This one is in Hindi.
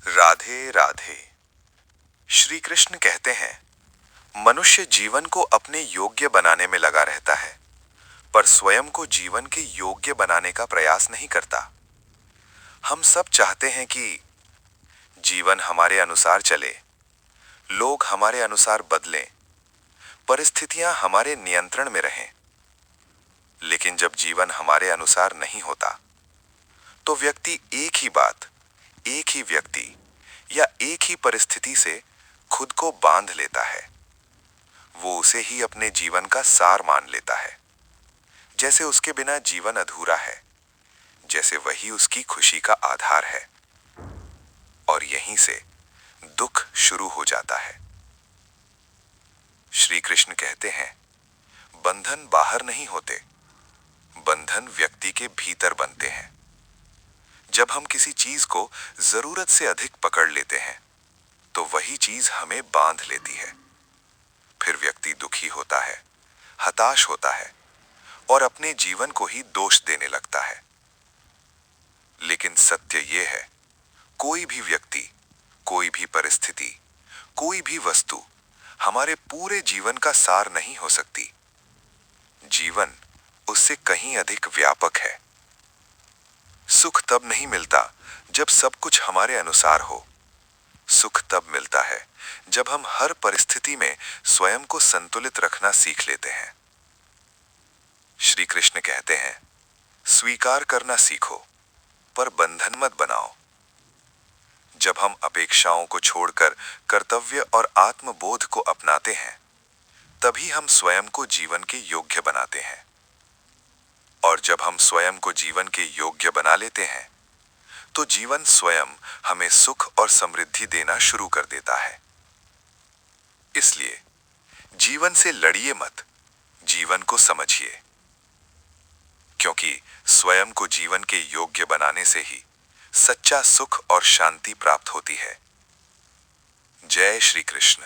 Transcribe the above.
राधे राधे। श्री कृष्ण कहते हैं मनुष्य जीवन को अपने योग्य बनाने में लगा रहता है, पर स्वयं को जीवन के योग्य बनाने का प्रयास नहीं करता। हम सब चाहते हैं कि जीवन हमारे अनुसार चले, लोग हमारे अनुसार बदलें, परिस्थितियां हमारे नियंत्रण में रहें। लेकिन जब जीवन हमारे अनुसार नहीं होता, तो व्यक्ति एक ही बात, एक ही व्यक्ति या एक ही परिस्थिति से खुद को बांध लेता है। वो उसे ही अपने जीवन का सार मान लेता है, जैसे उसके बिना जीवन अधूरा है, जैसे वही उसकी खुशी का आधार है। और यहीं से दुख शुरू हो जाता है। श्री कृष्ण कहते हैं बंधन बाहर नहीं होते, बंधन व्यक्ति के भीतर बनते हैं। जब हम किसी चीज को जरूरत से अधिक पकड़ लेते हैं, तो वही चीज हमें बांध लेती है। फिर व्यक्ति दुखी होता है, हताश होता है और अपने जीवन को ही दोष देने लगता है। लेकिन सत्य यह है, कोई भी व्यक्ति, कोई भी परिस्थिति, कोई भी वस्तु हमारे पूरे जीवन का सार नहीं हो सकती। जीवन उससे कहीं अधिक व्यापक है। सुख तब नहीं मिलता जब सब कुछ हमारे अनुसार हो। सुख तब मिलता है जब हम हर परिस्थिति में स्वयं को संतुलित रखना सीख लेते हैं। श्री कृष्ण कहते हैं स्वीकार करना सीखो, पर बंधन मत बनाओ। जब हम अपेक्षाओं को छोड़कर कर्तव्य और आत्मबोध को अपनाते हैं, तभी हम स्वयं को जीवन के योग्य बनाते हैं। और जब हम स्वयं को जीवन के योग्य बना लेते हैं, तो जीवन स्वयं हमें सुख और समृद्धि देना शुरू कर देता है। इसलिए जीवन से लड़िए मत, जीवन को समझिए, क्योंकि स्वयं को जीवन के योग्य बनाने से ही सच्चा सुख और शांति प्राप्त होती है। जय श्री कृष्ण।